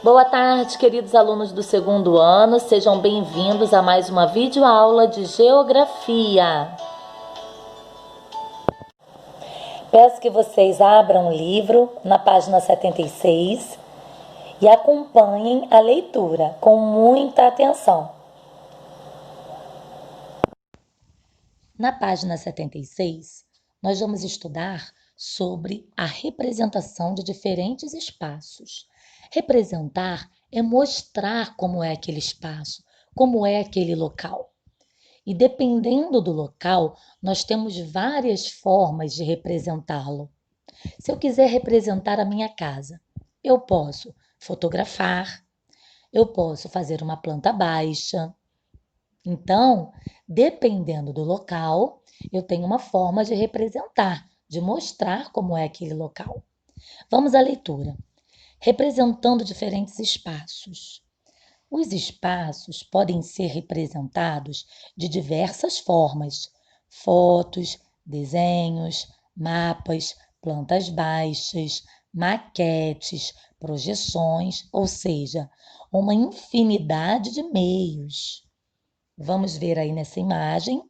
Boa tarde, queridos alunos do segundo ano, sejam bem-vindos a mais uma videoaula de Geografia. Peço que vocês abram o livro na página 76 e acompanhem a leitura com muita atenção. Na página 76, nós vamos estudar sobre a representação de diferentes espaços. Representar é mostrar como é aquele espaço, como é aquele local. E dependendo do local, nós temos várias formas de representá-lo. Se eu quiser representar a minha casa, eu posso fotografar, eu posso fazer uma planta baixa. Então, dependendo do local, eu tenho uma forma de representar, de mostrar como é aquele local. Vamos à leitura. Representando diferentes espaços. Os espaços podem ser representados de diversas formas: fotos, desenhos, mapas, plantas baixas, maquetes, projeções, ou seja, uma infinidade de meios. Vamos ver aí nessa imagem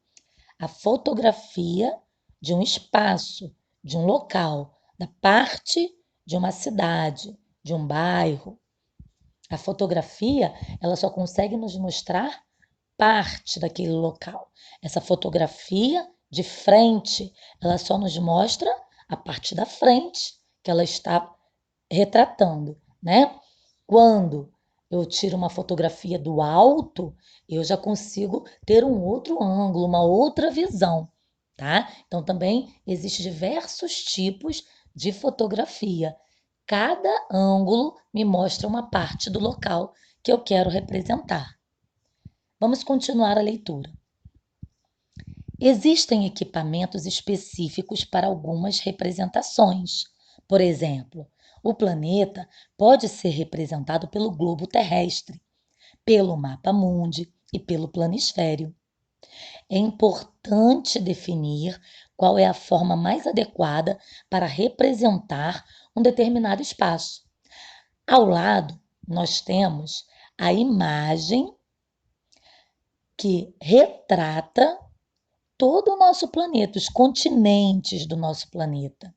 a fotografia de um espaço, de um local, da parte de uma cidade, de um bairro. A fotografia, ela só consegue nos mostrar parte daquele local. Essa fotografia de frente, ela só nos mostra a parte da frente que ela está retratando, né? Quando eu tiro uma fotografia do alto, eu já consigo ter um outro ângulo, uma outra visão, tá? Então também existem diversos tipos de fotografia. Cada ângulo me mostra uma parte do local que eu quero representar. Vamos continuar a leitura. Existem equipamentos específicos para algumas representações. Por exemplo, o planeta pode ser representado pelo globo terrestre, pelo mapa mundi e pelo planisfério. É importante definir qual é a forma mais adequada para representar um determinado espaço. Ao lado, nós temos a imagem que retrata todo o nosso planeta, os continentes do nosso planeta,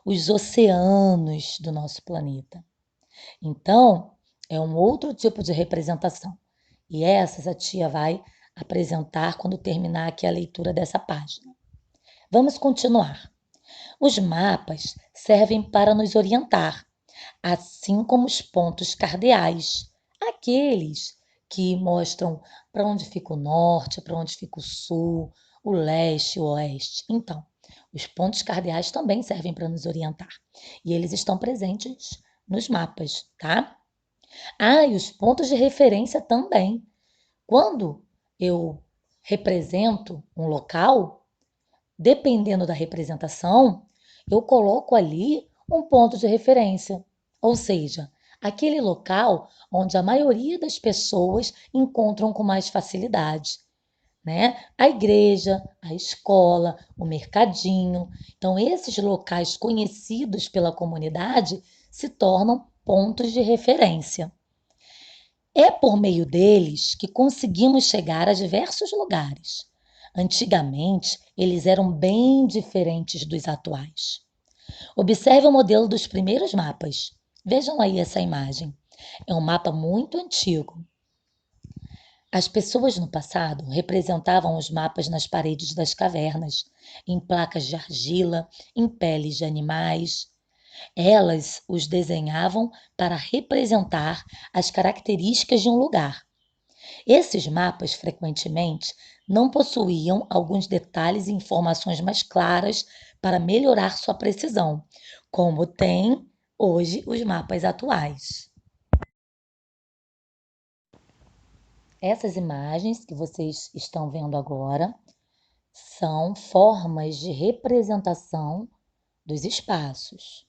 os oceanos do nosso planeta. Então, é um outro tipo de representação. E essa a tia vai apresentar quando terminar aqui a leitura dessa página. Vamos continuar. Os mapas servem para nos orientar, assim como os pontos cardeais, aqueles que mostram para onde fica o norte, para onde fica o sul, o leste, o oeste. Então, os pontos cardeais também servem para nos orientar. E eles estão presentes nos mapas, tá? Ah, e os pontos de referência também. Quando eu represento um local, dependendo da representação, eu coloco ali um ponto de referência, ou seja, aquele local onde a maioria das pessoas encontram com mais facilidade, né? A igreja, a escola, o mercadinho. Então, esses locais conhecidos pela comunidade se tornam pontos de referência. É por meio deles que conseguimos chegar a diversos lugares. Antigamente, eles eram bem diferentes dos atuais. Observe o modelo dos primeiros mapas. Vejam aí essa imagem. É um mapa muito antigo. As pessoas no passado representavam os mapas nas paredes das cavernas, em placas de argila, em peles de animais. Elas os desenhavam para representar as características de um lugar. Esses mapas, frequentemente, não possuíam alguns detalhes e informações mais claras para melhorar sua precisão, como tem hoje os mapas atuais. Essas imagens que vocês estão vendo agora são formas de representação dos espaços.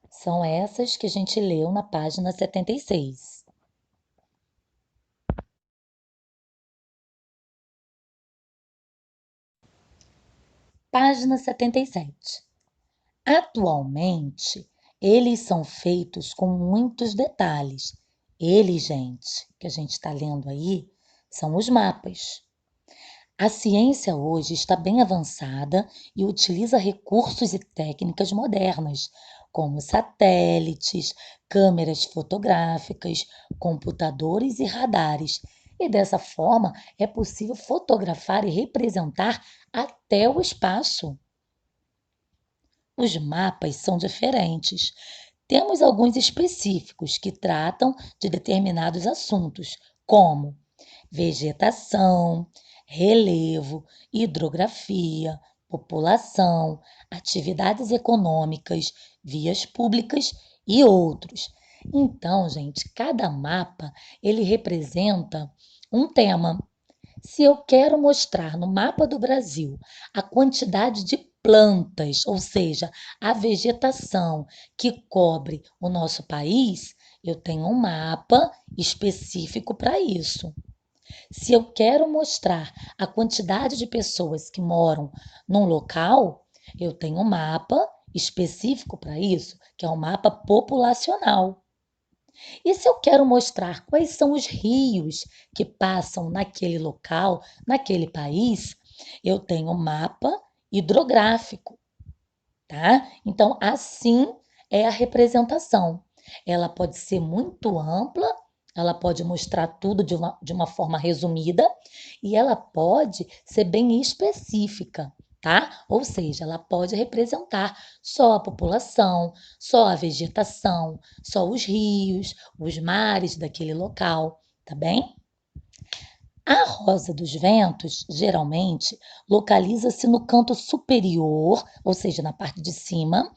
São essas que a gente leu na página 76. Página 77. Atualmente, Eles são feitos com muitos detalhes. Eles, gente, que a gente está lendo aí, são os mapas. A ciência hoje está bem avançada e utiliza recursos e técnicas modernas, como satélites, câmeras fotográficas, computadores e radares. E dessa forma é possível fotografar e representar até o espaço. Os mapas são diferentes. Temos alguns específicos que tratam de determinados assuntos, como vegetação, relevo, hidrografia, população, atividades econômicas, vias públicas e outros. Então, gente, cada mapa ele representa um tema. Se eu quero mostrar no mapa do Brasil a quantidade de plantas, ou seja, a vegetação que cobre o nosso país, eu tenho um mapa específico para isso. Se eu quero mostrar a quantidade de pessoas que moram num local, eu tenho um mapa específico para isso, que é um mapa populacional. E se eu quero mostrar quais são os rios que passam naquele local, naquele país, eu tenho um mapa hidrográfico, tá? Então, assim é a representação. Ela pode ser muito ampla, ela pode mostrar tudo de uma forma resumida e ela pode ser bem específica, tá? Ou seja, ela pode representar só a população, só a vegetação, só os rios, os mares daquele local, tá bem? A rosa dos ventos, geralmente, localiza-se no canto superior, ou seja, na parte de cima,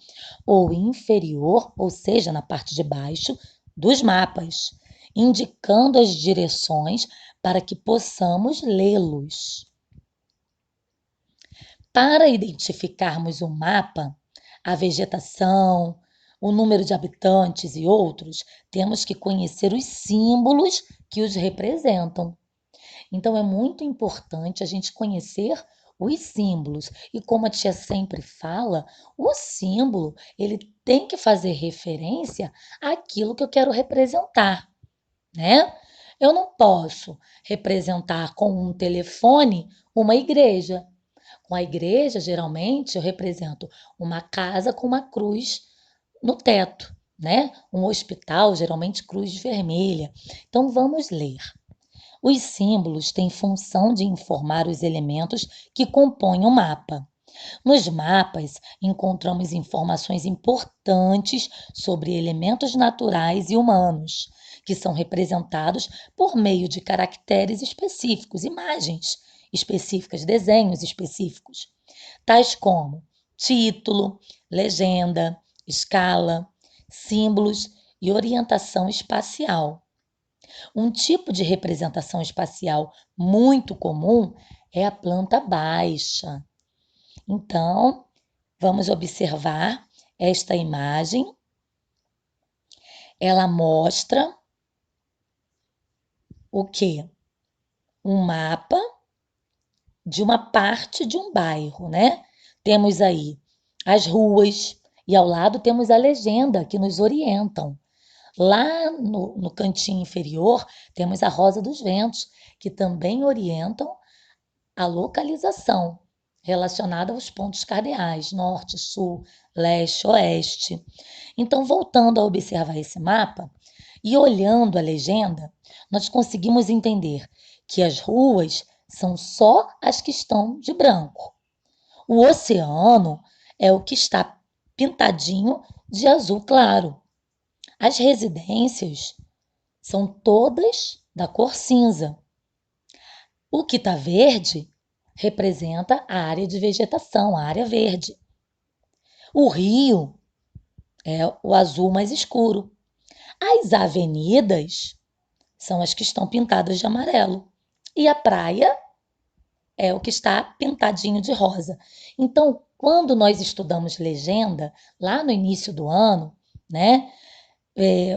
ou inferior, ou seja, na parte de baixo, dos mapas, indicando as direções para que possamos lê-los. Para identificarmos o mapa, a vegetação, o número de habitantes e outros, temos que conhecer os símbolos que os representam. Então, é muito importante a gente conhecer os símbolos. E como a tia sempre fala, o símbolo ele tem que fazer referência àquilo que eu quero representar, né? Eu não posso representar com um telefone uma igreja. Com a igreja, geralmente, eu represento uma casa com uma cruz no teto, né? Um hospital, geralmente cruz vermelha. Então, vamos ler. Os símbolos têm função de informar os elementos que compõem o mapa. Nos mapas, encontramos informações importantes sobre elementos naturais e humanos, que são representados por meio de caracteres específicos, imagens específicas, desenhos específicos, tais como título, legenda, escala, símbolos e orientação espacial. Um tipo de representação espacial muito comum é a planta baixa. Então, vamos observar esta imagem. Ela mostra o quê? Um mapa de uma parte de um bairro, né? Temos aí as ruas e ao lado temos a legenda que nos orientam. Lá no cantinho inferior temos a rosa dos ventos, que também orientam a localização relacionada aos pontos cardeais, norte, sul, leste, oeste. Então, voltando a observar esse mapa e olhando a legenda, nós conseguimos entender que as ruas são só as que estão de branco. O oceano é o que está pintadinho de azul claro. As residências são todas da cor cinza. O que está verde representa a área de vegetação, a área verde. O rio é o azul mais escuro. As avenidas são as que estão pintadas de amarelo. E a praia é o que está pintadinho de rosa. Então, quando nós estudamos legenda, lá no início do ano, né,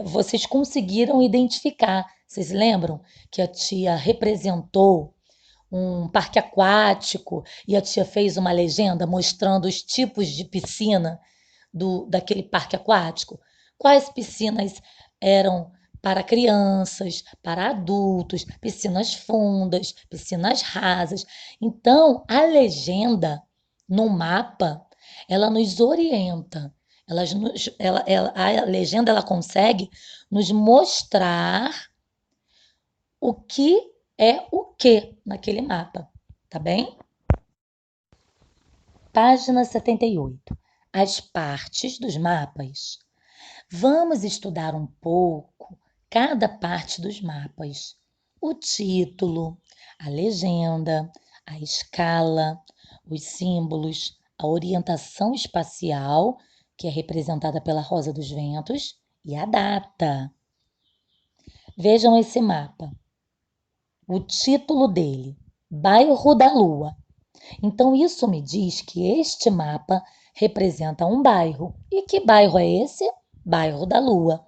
vocês conseguiram identificar. Vocês lembram que a tia representou um parque aquático e a tia fez uma legenda mostrando os tipos de piscina daquele parque aquático? Quais piscinas eram para crianças, para adultos, piscinas fundas, piscinas rasas. Então, a legenda no mapa, ela nos orienta. A legenda ela consegue nos mostrar o que é o que naquele mapa, tá bem? Página 78. As partes dos mapas. Vamos estudar um pouco cada parte dos mapas. O título, a legenda, a escala, os símbolos, a orientação espacial, que é representada pela rosa dos ventos, e a data. Vejam esse mapa. O título dele, Bairro da Lua. Então, isso me diz que este mapa representa um bairro. E que bairro é esse? Bairro da Lua.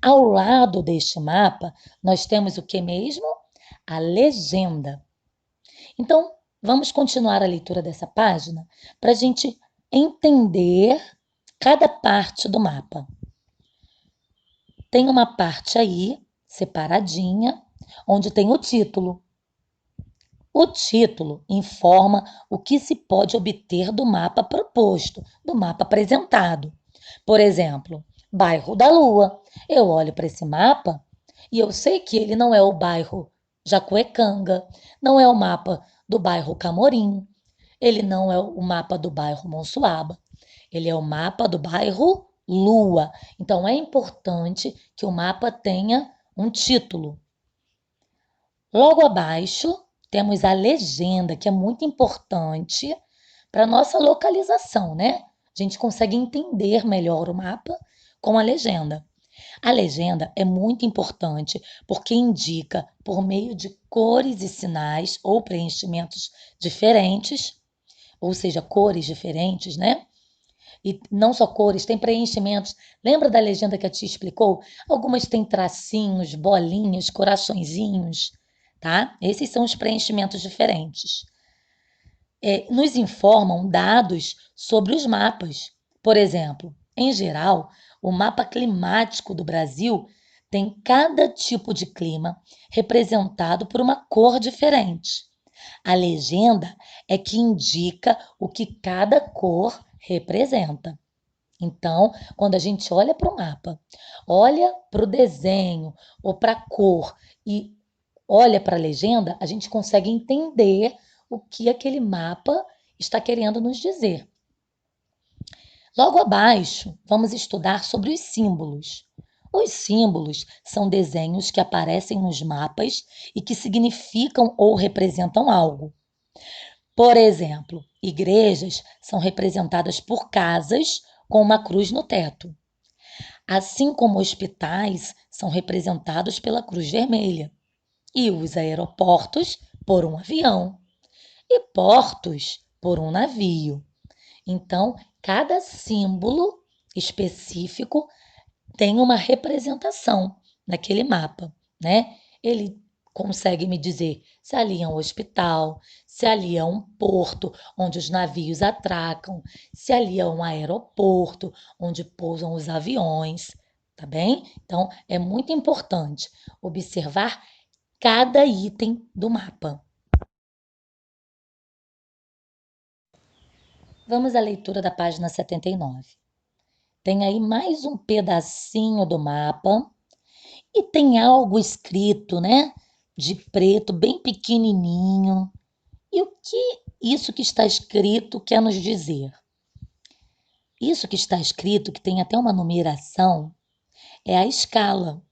Ao lado deste mapa, nós temos o que mesmo? A legenda. Então, vamos continuar a leitura dessa página para a gente entender cada parte do mapa. Tem uma parte aí, separadinha, onde tem o título. O título informa o que se pode obter do mapa proposto, do mapa apresentado. Por exemplo, Bairro da Lua. Eu olho para esse mapa e eu sei que ele não é o bairro Jacuecanga, não é o mapa do bairro Camorim, ele não é o mapa do bairro Monsuaba, ele é o mapa do bairro Lua. Então é importante que o mapa tenha um título. Logo abaixo, temos a legenda, que é muito importante para a nossa localização, né? A gente consegue entender melhor o mapa com a legenda. A legenda é muito importante porque indica, por meio de cores e sinais ou preenchimentos diferentes, ou seja, cores diferentes, né? E não só cores, tem preenchimentos. Lembra da legenda que a tia explicou? Algumas têm tracinhos, bolinhas, coraçõezinhos, tá? Esses são os preenchimentos diferentes. Nos informam dados sobre os mapas. Por exemplo, em geral, o mapa climático do Brasil tem cada tipo de clima representado por uma cor diferente. A legenda é que indica o que cada cor representa. Então, quando a gente olha para o mapa, olha para o desenho ou para a cor e olha para a legenda, a gente consegue entender o que aquele mapa está querendo nos dizer. Logo abaixo, vamos estudar sobre os símbolos. Os símbolos são desenhos que aparecem nos mapas e que significam ou representam algo. Por exemplo, igrejas são representadas por casas com uma cruz no teto, assim como hospitais são representados pela cruz vermelha, e os aeroportos por um avião, e portos por um navio. Então, cada símbolo específico tem uma representação naquele mapa, né? Ele consegue me dizer se ali é um hospital, se ali é um porto onde os navios atracam, se ali é um aeroporto onde pousam os aviões, tá bem? Então, é muito importante observar cada item do mapa. Vamos à leitura da página 79. Tem aí mais um pedacinho do mapa e tem algo escrito, né? De preto, bem pequenininho. E o que isso que está escrito quer nos dizer? Isso que está escrito, que tem até uma numeração, é a escala.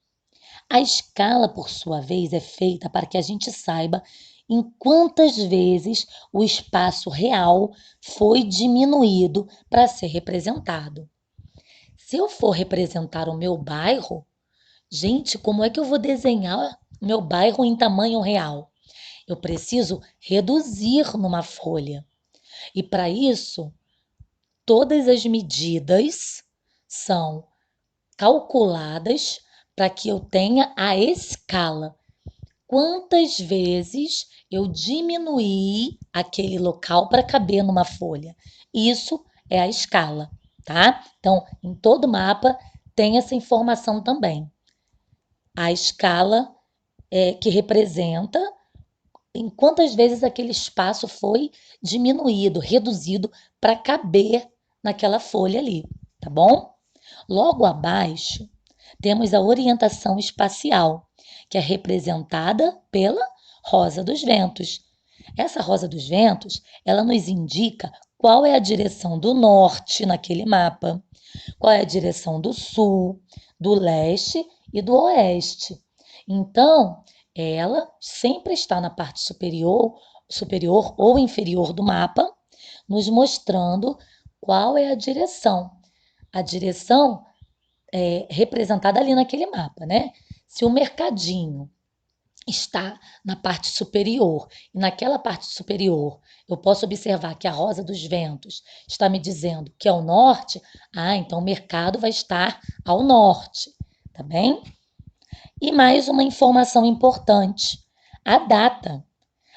A escala, por sua vez, é feita para que a gente saiba em quantas vezes o espaço real foi diminuído para ser representado. Se eu for representar o meu bairro, gente, como é que eu vou desenhar meu bairro em tamanho real? Eu preciso reduzir numa folha. E para isso, todas as medidas são calculadas para que eu tenha a escala. Quantas vezes eu diminuí aquele local para caber numa folha? Isso é a escala, tá? Então, em todo mapa tem essa informação também. A escala que representa em quantas vezes aquele espaço foi diminuído, reduzido para caber naquela folha ali, tá bom? Logo abaixo, temos a orientação espacial, que é representada pela rosa dos ventos. Essa rosa dos ventos, ela nos indica qual é a direção do norte naquele mapa, qual é a direção do sul, do leste e do oeste. Então, ela sempre está na parte superior ou inferior do mapa, nos mostrando qual é a direção. A direção é representada ali naquele mapa, né? Se o mercadinho está na parte superior, e naquela parte superior eu posso observar que a rosa dos ventos está me dizendo que é o norte, então o mercado vai estar ao norte, tá bem? E mais uma informação importante: a data.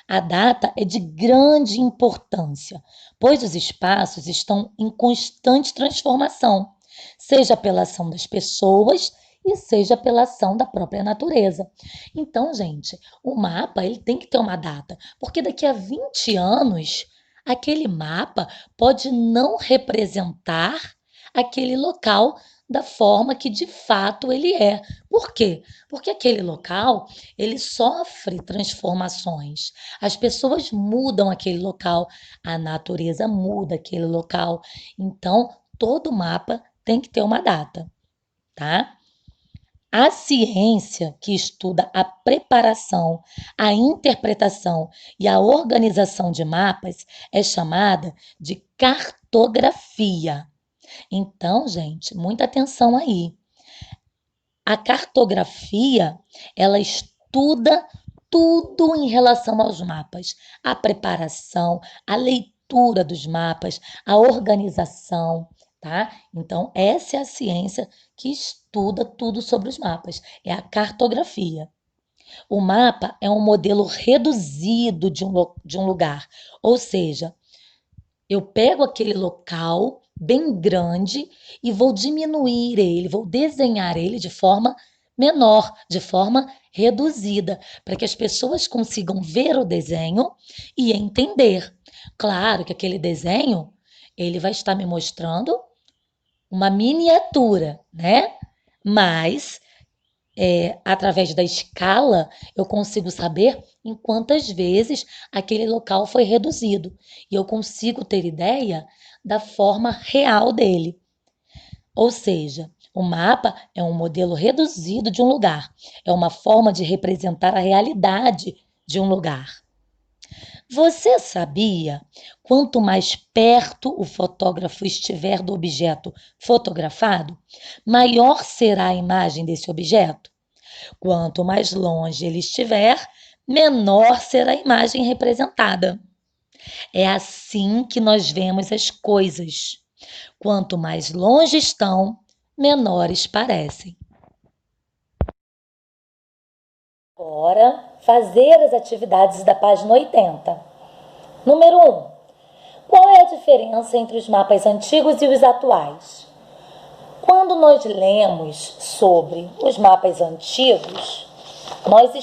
A data é de grande importância, pois os espaços estão em constante transformação, seja pela ação das pessoas e seja pela ação da própria natureza. Então, gente, o mapa ele tem que ter uma data, porque daqui a 20 anos aquele mapa pode não representar aquele local da forma que de fato ele é. Por quê? Porque aquele local, ele sofre transformações. As pessoas mudam aquele local, a natureza muda aquele local. Então, todo mapa tem que ter uma data, tá? A ciência que estuda a preparação, a interpretação e a organização de mapas é chamada de cartografia. Então, gente, muita atenção aí. A cartografia, ela estuda tudo em relação aos mapas, a preparação, a leitura dos mapas, a organização, tá? Então, essa é a ciência que estuda tudo sobre os mapas, é a cartografia. O mapa é um modelo reduzido de um lugar, ou seja, eu pego aquele local bem grande e vou diminuir ele, vou desenhar ele de forma menor, de forma reduzida, para que as pessoas consigam ver o desenho e entender. Claro que aquele desenho, ele vai estar me mostrando uma miniatura, né? Mas através da escala, eu consigo saber em quantas vezes aquele local foi reduzido. E eu consigo ter ideia da forma real dele. Ou seja, o mapa é um modelo reduzido de um lugar, é uma forma de representar a realidade de um lugar. Você sabia? Quanto mais perto o fotógrafo estiver do objeto fotografado, maior será a imagem desse objeto. Quanto mais longe ele estiver, menor será a imagem representada. É assim que nós vemos as coisas. Quanto mais longe estão, menores parecem. Agora, fazer as atividades da página 80. Número 1. Qual é a diferença entre os mapas antigos e os atuais? Quando nós lemos sobre os mapas antigos, nós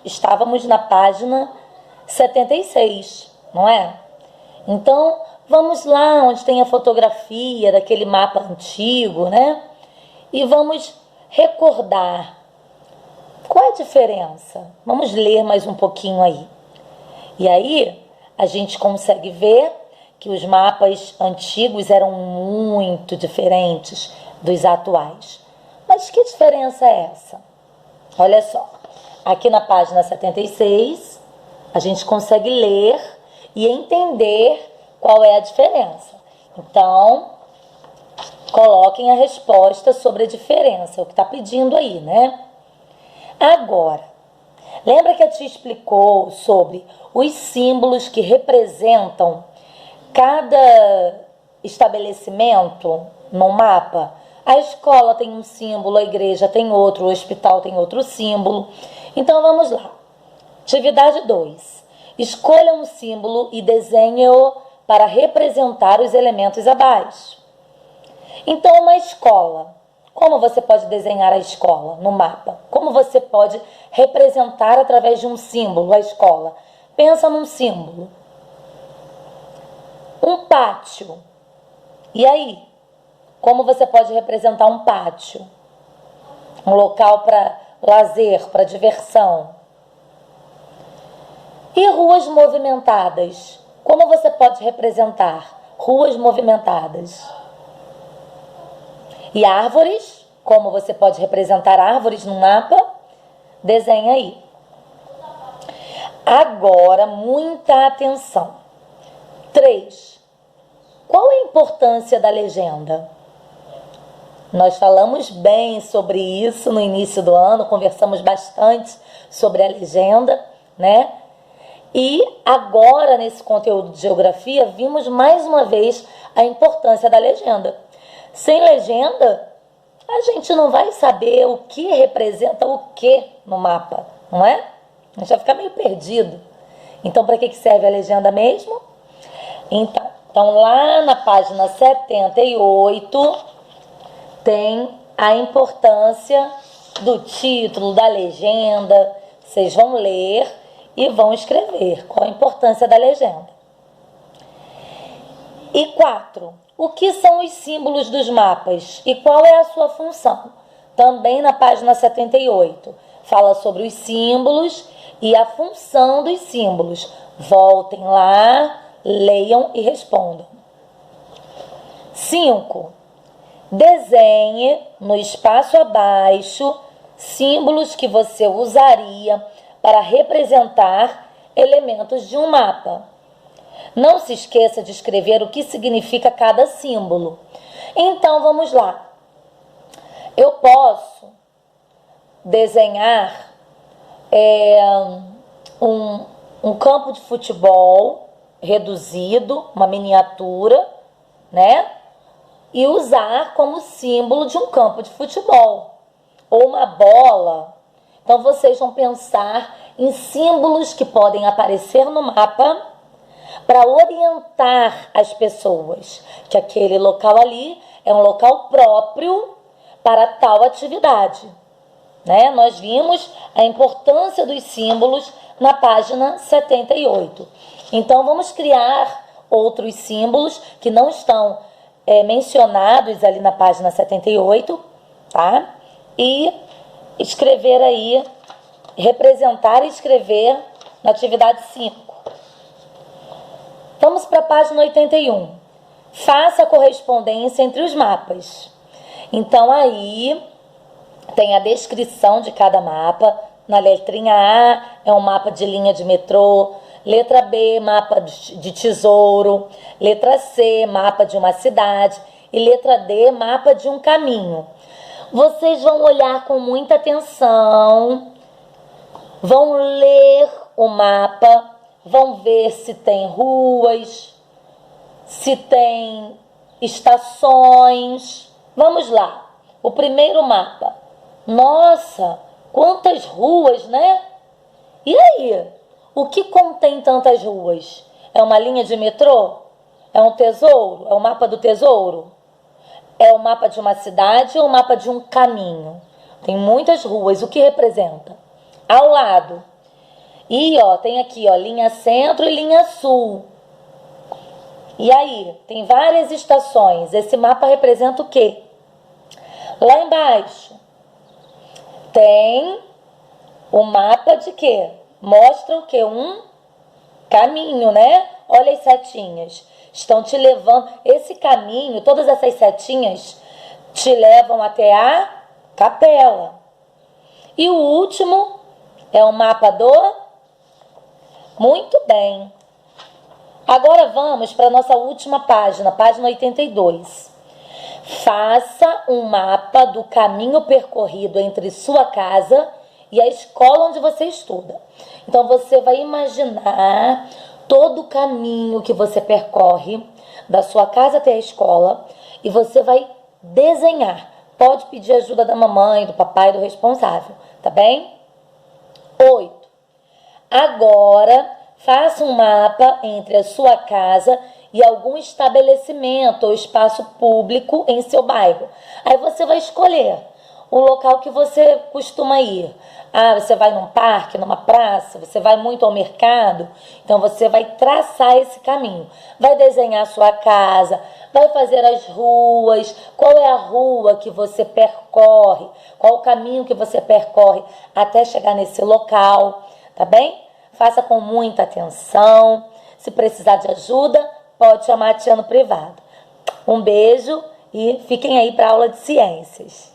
estávamos na página 76, não é? Então, vamos lá onde tem a fotografia daquele mapa antigo, né? E vamos recordar. Qual é a diferença? Vamos ler mais um pouquinho aí. E aí, a gente consegue ver que os mapas antigos eram muito diferentes dos atuais. Mas que diferença é essa? Olha só, aqui na página 76, a gente consegue ler e entender qual é a diferença. Então, coloquem a resposta sobre a diferença, o que está pedindo aí, né? Agora, lembra que a tia explicou sobre os símbolos que representam cada estabelecimento no mapa? A escola tem um símbolo, a igreja tem outro, o hospital tem outro símbolo. Então vamos lá. Atividade 2. Escolha um símbolo e desenhe-o para representar os elementos abaixo. Então, uma escola. Como você pode desenhar a escola no mapa? Como você pode representar através de um símbolo a escola? Pensa num símbolo. Um pátio. E aí? Como você pode representar um pátio? Um local para lazer, para diversão. E ruas movimentadas? Como você pode representar ruas movimentadas? E árvores? Como você pode representar árvores no mapa? Desenha aí. Agora, muita atenção. 3. Qual é a importância da legenda? Nós falamos bem sobre isso no início do ano, conversamos bastante sobre a legenda, né? E agora, nesse conteúdo de geografia, vimos mais uma vez a importância da legenda. Sem legenda, a gente não vai saber o que representa o que no mapa, não é? A gente vai ficar meio perdido. Então, para que serve a legenda mesmo? Então, lá na página 78, tem a importância do título, da legenda. Vocês vão ler e vão escrever qual a importância da legenda. E 4. O que são os símbolos dos mapas e qual é a sua função? Também na página 78. Fala sobre os símbolos e a função dos símbolos. Voltem lá, leiam e respondam. 5. Desenhe no espaço abaixo símbolos que você usaria para representar elementos de um mapa. Não se esqueça de escrever o que significa cada símbolo. Então, vamos lá. Eu posso desenhar um campo de futebol reduzido, uma miniatura, né? E usar como símbolo de um campo de futebol. Ou uma bola. Então, vocês vão pensar em símbolos que podem aparecer no mapa para orientar as pessoas que aquele local ali é um local próprio para tal atividade, né? Nós vimos a importância dos símbolos na página 78. Então, vamos criar outros símbolos que não estão mencionados ali na página 78, tá? E escrever aí, representar e escrever na atividade 5. Vamos para a página 81. Faça a correspondência entre os mapas. Então, aí tem a descrição de cada mapa. Na letrinha A é um mapa de linha de metrô. Letra B, mapa de tesouro. Letra C, mapa de uma cidade. E letra D, mapa de um caminho. Vocês vão olhar com muita atenção. Vão ler o mapa. Vão ver se tem ruas, se tem estações. Vamos lá. O primeiro mapa. Nossa, quantas ruas, né? E aí? O que contém tantas ruas? É uma linha de metrô? É um tesouro? É o mapa do tesouro? É o mapa de uma cidade ou o mapa de um caminho? Tem muitas ruas. O que representa? Ao lado. E, tem aqui, linha centro e linha sul. E aí, tem várias estações. Esse mapa representa o quê? Lá embaixo, tem o mapa de quê? Mostra o quê? Um caminho, né? Olha as setinhas. Estão te levando... Esse caminho, todas essas setinhas, te levam até a capela. E o último é o mapa do... Muito bem. Agora vamos para a nossa última página, página 82. Faça um mapa do caminho percorrido entre sua casa e a escola onde você estuda. Então, você vai imaginar todo o caminho que você percorre da sua casa até a escola e você vai desenhar. Pode pedir ajuda da mamãe, do papai, do responsável, tá bem? 8. Agora, faça um mapa entre a sua casa e algum estabelecimento ou espaço público em seu bairro. Aí você vai escolher o local que você costuma ir. Ah, você vai num parque, numa praça, você vai muito ao mercado, então você vai traçar esse caminho. Vai desenhar a sua casa, vai fazer as ruas, qual é a rua que você percorre, qual o caminho que você percorre até chegar nesse local, tá bem? Faça com muita atenção. Se precisar de ajuda, pode chamar a tia no privado. Um beijo e fiquem aí para a aula de ciências.